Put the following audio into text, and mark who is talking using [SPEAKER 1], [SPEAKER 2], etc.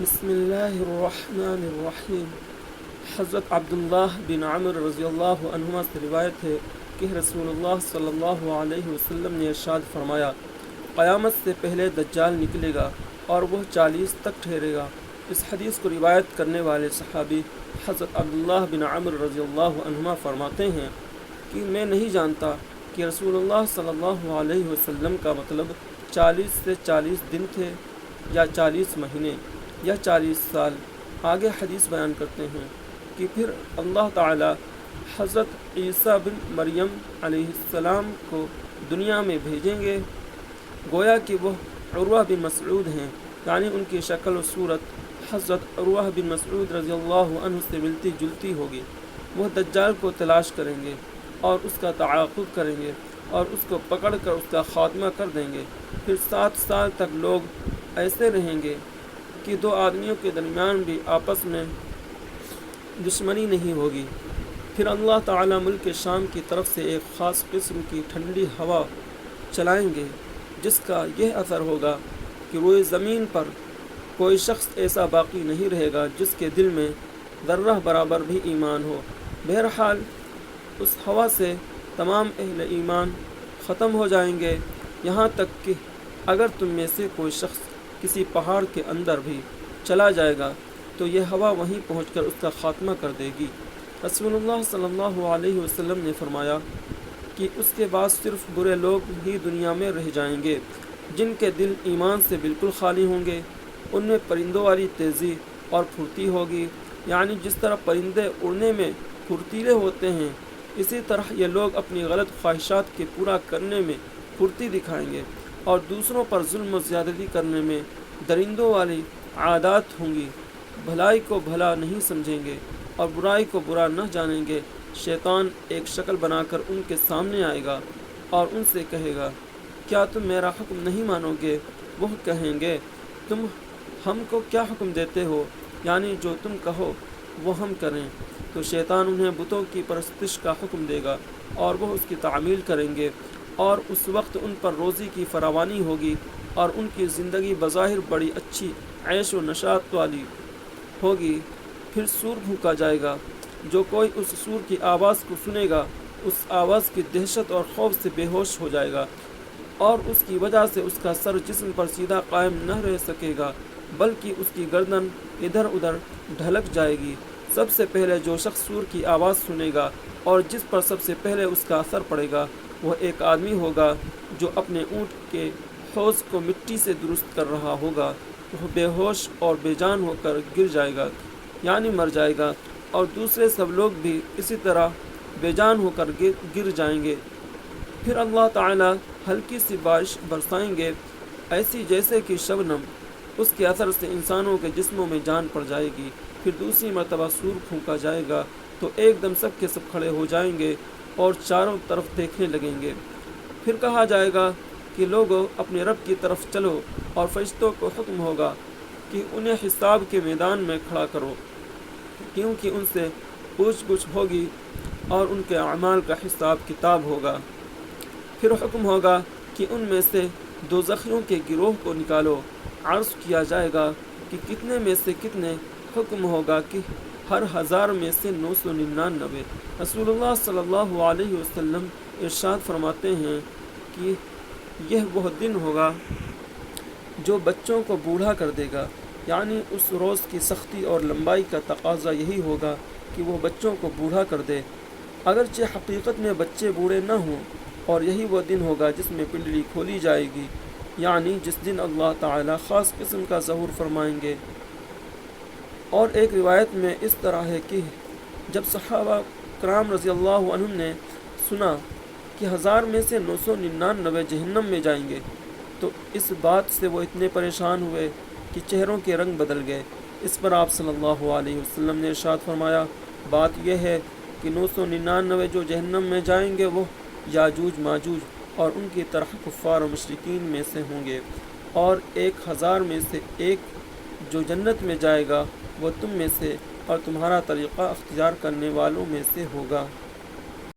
[SPEAKER 1] بسم اللہ الرحمن الرحیم۔ حضرت عبداللہ بن عمر رضی اللہ عنہما سے روایت ہے کہ رسول اللہ صلی اللہ علیہ وسلم نے ارشاد فرمایا، قیامت سے پہلے دجال نکلے گا اور وہ 40 تک ٹھہرے گا۔ اس حدیث کو روایت کرنے والے صحابی حضرت عبداللہ بن عمر رضی اللہ عنہما فرماتے ہیں کہ میں نہیں جانتا کہ رسول اللہ صلی اللہ علیہ وسلم کا مطلب 40 سے 40 دن تھے یا 40 مہینے یا 40 سال۔ آگے حدیث بیان کرتے ہیں کہ پھر اللہ تعالی حضرت عیسیٰ بن مریم علیہ السلام کو دنیا میں بھیجیں گے، گویا کہ وہ عروہ بن مسعود ہیں، یعنی ان کی شکل و صورت حضرت عروہ بن مسعود رضی اللہ عنہ سے ملتی جلتی ہوگی۔ وہ دجال کو تلاش کریں گے اور اس کا تعاقب کریں گے اور اس کو پکڑ کر اس کا خاتمہ کر دیں گے۔ پھر 7 سال تک لوگ ایسے رہیں گے کہ 2 آدمیوں کے درمیان بھی آپس میں دشمنی نہیں ہوگی۔ پھر اللہ تعالیٰ ملک شام کی طرف سے ایک خاص قسم کی ٹھنڈی ہوا چلائیں گے، جس کا یہ اثر ہوگا کہ روئے زمین پر کوئی شخص ایسا باقی نہیں رہے گا جس کے دل میں ذرہ برابر بھی ایمان ہو۔ بہرحال اس ہوا سے تمام اہل ایمان ختم ہو جائیں گے، یہاں تک کہ اگر تم میں سے کوئی شخص کسی پہاڑ کے اندر بھی چلا جائے گا تو یہ ہوا وہیں پہنچ کر اس کا خاتمہ کر دے گی۔ رسول اللہ صلی اللہ علیہ وسلم نے فرمایا کہ اس کے بعد صرف برے لوگ ہی دنیا میں رہ جائیں گے، جن کے دل ایمان سے بالکل خالی ہوں گے۔ ان میں پرندوں والی تیزی اور پھرتی ہوگی، یعنی جس طرح پرندے اڑنے میں پھرتیلے ہوتے ہیں، اسی طرح یہ لوگ اپنی غلط خواہشات کے پورا کرنے میں پھرتی دکھائیں گے اور دوسروں پر ظلم و زیادتی کرنے میں درندوں والی عادات ہوں گی۔ بھلائی کو بھلا نہیں سمجھیں گے اور برائی کو برا نہ جانیں گے۔ شیطان ایک شکل بنا کر ان کے سامنے آئے گا اور ان سے کہے گا، کیا تم میرا حکم نہیں مانو گے؟ وہ کہیں گے، تم ہم کو کیا حکم دیتے ہو؟ یعنی جو تم کہو وہ ہم کریں۔ تو شیطان انہیں بتوں کی پرستش کا حکم دے گا اور وہ اس کی تعمیل کریں گے، اور اس وقت ان پر روزی کی فراوانی ہوگی اور ان کی زندگی بظاہر بڑی اچھی عیش و نشاط والی ہوگی۔ پھر سور پھونکا جائے گا، جو کوئی اس سور کی آواز کو سنے گا اس آواز کی دہشت اور خوف سے بے ہوش ہو جائے گا، اور اس کی وجہ سے اس کا سر جسم پر سیدھا قائم نہ رہ سکے گا، بلکہ اس کی گردن ادھر ادھر ڈھلک جائے گی۔ سب سے پہلے جو شخص سور کی آواز سنے گا اور جس پر سب سے پہلے اس کا اثر پڑے گا، وہ ایک آدمی ہوگا جو اپنے اونٹ کے حوض کو مٹی سے درست کر رہا ہوگا۔ وہ بے ہوش اور بے جان ہو کر گر جائے گا، یعنی مر جائے گا، اور دوسرے سب لوگ بھی اسی طرح بے جان ہو کر گر جائیں گے۔ پھر اللہ تعالیٰ ہلکی سی بارش برسائیں گے، ایسی جیسے کہ شبنم۔ اس کے اثر سے انسانوں کے جسموں میں جان پڑ جائے گی۔ پھر دوسری مرتبہ سور پھونکا جائے گا تو ایک دم سب کے سب کھڑے ہو جائیں گے اور چاروں طرف دیکھنے لگیں گے۔ پھر کہا جائے گا کہ لوگوں، اپنے رب کی طرف چلو، اور فرشتوں کو حکم ہوگا کہ انہیں حساب کے میدان میں کھڑا کرو، کیونکہ ان سے پوچھ گچھ ہوگی اور ان کے اعمال کا حساب کتاب ہوگا۔ پھر حکم ہوگا کہ ان میں سے دوزخیوں کے گروہ کو نکالو۔ عرض کیا جائے گا کہ کتنے میں سے کتنے؟ حکم ہوگا کہ ہر 1000 میں سے 999۔ رسول اللہ صلی اللہ علیہ وسلم ارشاد فرماتے ہیں کہ یہ وہ دن ہوگا جو بچوں کو بوڑھا کر دے گا، یعنی اس روز کی سختی اور لمبائی کا تقاضا یہی ہوگا کہ وہ بچوں کو بوڑھا کر دے، اگرچہ حقیقت میں بچے بوڑھے نہ ہوں۔ اور یہی وہ دن ہوگا جس میں پنڈلی کھولی جائے گی، یعنی جس دن اللہ تعالیٰ خاص قسم کا ظہور فرمائیں گے۔ اور ایک روایت میں اس طرح ہے کہ جب صحابہ کرام رضی اللہ عنہم نے سنا کہ 1000 میں سے 999 جہنم میں جائیں گے، تو اس بات سے وہ اتنے پریشان ہوئے کہ چہروں کے رنگ بدل گئے۔ اس پر آپ صلی اللہ علیہ وسلم نے ارشاد فرمایا، بات یہ ہے کہ 999 جو جہنم میں جائیں گے وہ یاجوج ماجوج اور ان کی طرح کفار و مشرکین میں سے ہوں گے، اور 1000 میں سے ایک جو جنت میں جائے گا وہ تم میں سے اور تمہارا طریقہ اختیار کرنے والوں میں سے ہوگا۔